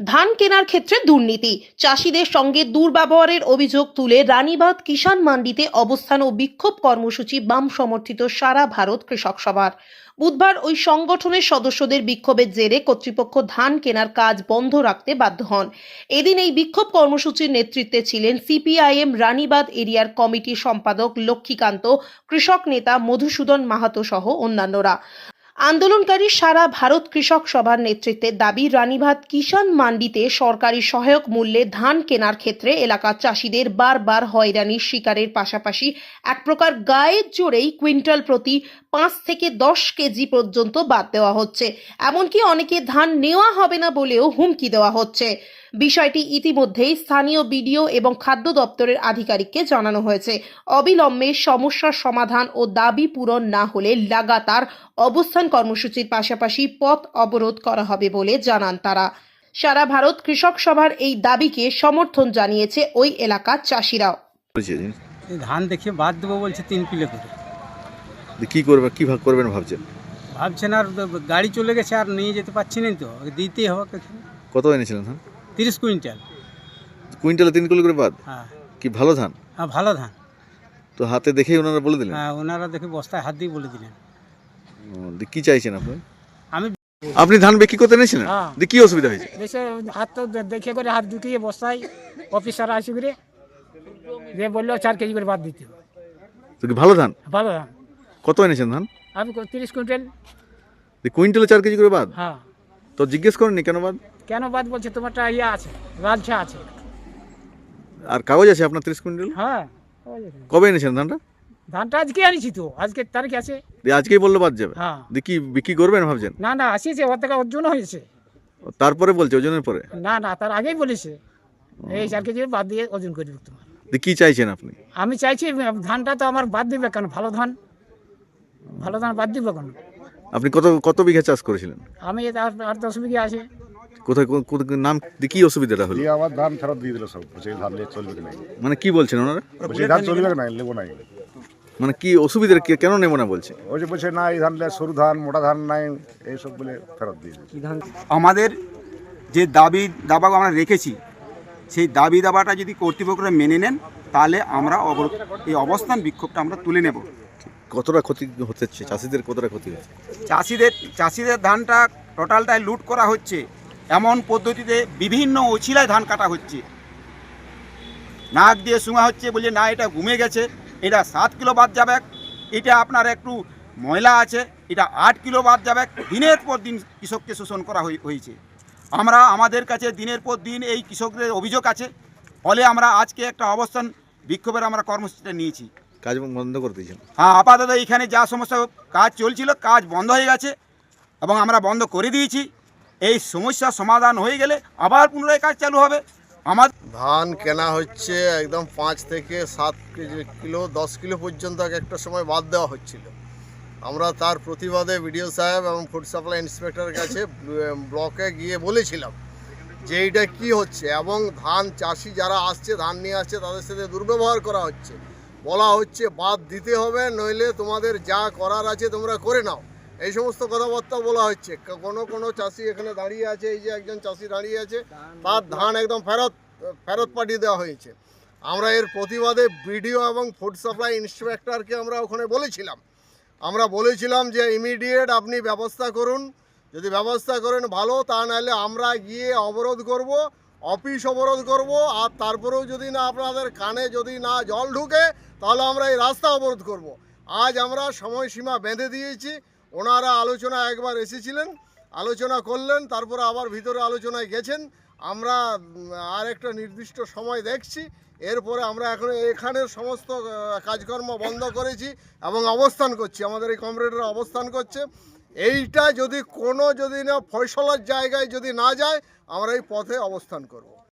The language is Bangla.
ধান কেনার ক্ষেত্রে দুর্নীতি, চাষিদের সঙ্গে দুর্ব্যবহারের অভিযোগ তুলে রানীবাঁধ কিষাণ মান্ডিতে অবস্থান ও বিক্ষোভ কর্মসূচি বাম সমর্থিত সারা ভারত কৃষক সভার। বুধবার ওই সংগঠনের সদস্যদের বিক্ষোভের জেরে কর্তৃপক্ষ ধান কেনার কাজ বন্ধ রাখতে বাধ্য হন। এদিন এই বিক্ষোভ কর্মসূচির নেতৃত্বে ছিলেন সিপিআইএম রানীবাঁধ এরিয়ার কমিটির সম্পাদক লক্ষ্মীকান্ত, কৃষক নেতা মধুসূদন মাহাতো সহ অন্যান্যরা। আন্দোলনকারী সারা ভারত কৃষক সভার নেতৃত্বের দাবি, রানীবাঁধ কিষাণ মান্ডিতে সরকারি সহায়ক মূল্যে ধান কেনার ক্ষেত্রে এলাকার চাষিদের বারবার হয়রানির শিকারের পাশাপাশি এক প্রকার গায়ের জোরেই কুইন্টাল প্রতি 5 থেকে 10 কেজি পর্যন্ত বাদ দেওয়া হচ্ছে। এমনকি অনেকে ধান নেওয়া হবে না বলেও হুমকি দেওয়া হচ্ছে। বিষয়টি ইতিমধ্যেই স্থানীয় বিডিও এবং খাদ্য দপ্তরের আধিকারিককে জানানো হয়েছে। অবিলম্বে সমস্যার সমাধান ও দাবি পূরণ না হলে লাগাতার অবস্থান কর্মসূচির পাশাপাশি পথ অবরোধ করা হবে বলে জানান তারা। সারা ভারত কৃষক সভার এই দাবিকে সমর্থন জানিয়েছে ওই এলাকার চাষিরাও। ধান দেখে বাদ দেবো বলছে 3 কিলো করে। কি করবে, কি ভাগ করবেন ভাবছেন? ভাবছেন আর গাড়ি চলে গেছে, আর নিয়ে যেতে পারছি না, তো দিতেই হবে। কত এনেছিলেন ধান? 30 কুইন্টাল। কুইন্টালে 3 কিলো করে বাদ? হ্যাঁ। কি ভালো ধান? হ্যাঁ, ভালো ধান। তো হাতে দেখেই ওনারা বলে দিলেন? হ্যাঁ, ওনারা দেখে বস্তায় হাত দিয়ে বলে দিলেন। কি চাইছেন আপনি? আমি আপনি ধান বিক্রি করতে এনেছিলেন? কি অসুবিধা হয়েছে? দেশে হাত তো দেখে করে হাত ঢুকিয়ে বস্তায় অফিসার আসি করে যে বললো 4 কেজি করে বাদ দিতে হবে। তো কি ভালো ধান? ভালো ধান। কত এনেছেন ধান? আমি 30 কুইন্টাল। কুইন্টালে 4 কেজি করে বাদ? হ্যাঁ। তো জিজ্ঞেস করেননি কেন বাদ? কেন বাদ বলছে, তোমারটা ইয়ে আছে, লালচা আছে। আর কাগজ আছে আপনার 30 কুইন্টাল? হ্যাঁ। কবে এনেছেন ধানটা? ধানটা আজকে আনিছি, তো আজকে তারিখ আছে। আজকেই বললো বাদ যাবে? হ্যাঁ। কি বিক্রি করবেন ভাবছেন? না আসিছে, ওর থেকে ওজন হয়েছে। তারপরে বলছে ওজনের পরে? না তার আগেই বলেছে এই 4 কেজি বাদ দিয়ে ওজন করে দিবে তোমার। কি চাইছেন আপনি? আমি চাইছি ধানটা তো আমার বাদ দিবে কেন, ভালো ধান বাদ দিবে কেন? আপনি কত বিঘা চাষ করেছিলেন? আমি 8-10 বিঘা আছে। কোথায় নাম কি অসুবিধাটা হলো? আমার ধান ফেরত দিয়ে দিল সব, বলছে ধান নিয়ে চলবে কি না, মানে কি বলছেন ওনারা? বলছে ধান চলবে না, নেবো না। মানে কি অসুবিধা, কেন নেবো না বলছে? ওই যে বলছে না, এই ধান সরু ধান, মোটা ধান নাই, এইসব বলে ফেরত দিয়ে দিল। আমাদের যে দাবা আমরা রেখেছি, সেই দাবাটা যদি কর্তৃপক্ষরা মেনে নেন, তাহলে আমরা এই অবস্থান বিক্ষোভটা আমরা তুলে নেব। কতটা ক্ষতি হচ্ছে চাষিদের? কতটা ক্ষতি হচ্ছে? চাষিদের ধানটা টোটালটাই লুট করা হচ্ছে। এমন পদ্ধতিতে বিভিন্ন অছিলায় ধান কাটা হচ্ছে, নাক দিয়ে শুঙা হচ্ছে, বলছে না এটা ঘুমে গেছে, এটা 7 কিলো বাদ যাবে, এটা আপনার একটু ময়লা আছে, এটা 8 কিলো বাদ যাবে। দিনের পর দিন কৃষককে শোষণ করা হয়েছে। আমাদের কাছে দিনের পর দিন এই কৃষকদের অভিযোগ আছে, ফলে আমরা আজকে একটা অবস্থান বিক্ষোভের আমরা কর্মসূচিটা নিয়েছি। কাজ বন্ধ করে দিয়েছেন? হ্যাঁ, আপাতত এখানে যা সমস্যা কাজ চলছিল, কাজ বন্ধ হয়ে গেছে এবং আমরা বন্ধ করে দিয়েছি। এই সমস্যার সমাধান হয়ে গেলে আবার পুনরায় কাজ চালু হবে। ধান কেনা হচ্ছে একদম 5 থেকে 7 কিলো 10 কিলো পর্যন্ত একটা সময় বাদ দেওয়া হচ্ছিল। আমরা তার প্রতিবাদে বিডিও সাহেব এবং ফুড সাপ্লাই ইন্সপেক্টরের কাছে ব্লকে গিয়ে বলেছিলাম যে এইটা কী হচ্ছে, এবং ধান চাষি যারা আসছে, ধান নিয়ে আসছে, তাদের সাথে দুর্ব্যবহার করা হচ্ছে। বলা হচ্ছে বাদ দিতে হবে, নইলে তোমাদের যা করার আছে তোমরা করে নাও, এই সমস্ত কথাবার্তা বলা হচ্ছে। কোনো চাষি এখানে দাঁড়িয়ে আছে, এই যে একজন চাষি দাঁড়িয়ে আছে, তার ধান একদম ফেরত পাঠিয়ে দেওয়া হয়েছে। আমরা এর প্রতিবাদে বিডিও এবং ফুড সাপ্লাই ইন্সপেক্টরকে আমরা ওখানে বলেছিলাম যে ইমিডিয়েট আপনি ব্যবস্থা করুন, যদি ব্যবস্থা করেন ভালো, তা নাহলে আমরা গিয়ে অবরোধ করব, অফিস অবরোধ করব, আর তারপরেও যদি না আপনাদের কানে যদি না জল ঢুকে, তাহলে আমরা এই রাস্তা অবরোধ করব। আজ আমরা সময়সীমা বেঁধে দিয়েছি। ওনারা আলোচনা একবার এসেছিলেন, আলোচনা করলেন, তারপরে আবার ভিতরে আলোচনায় গেছেন। আমরা আর একটা নির্দিষ্ট সময় দেখছি, এরপরে আমরা এখন এখানের সমস্ত কাজকর্ম বন্ধ করেছি এবং অবস্থান করছি। আমাদের এই কমরেডরা অবস্থান করছে। এইটা যদি না ফয়সলার জায়গায় যদি না যায়, আমরা এই পথে অবস্থান করব।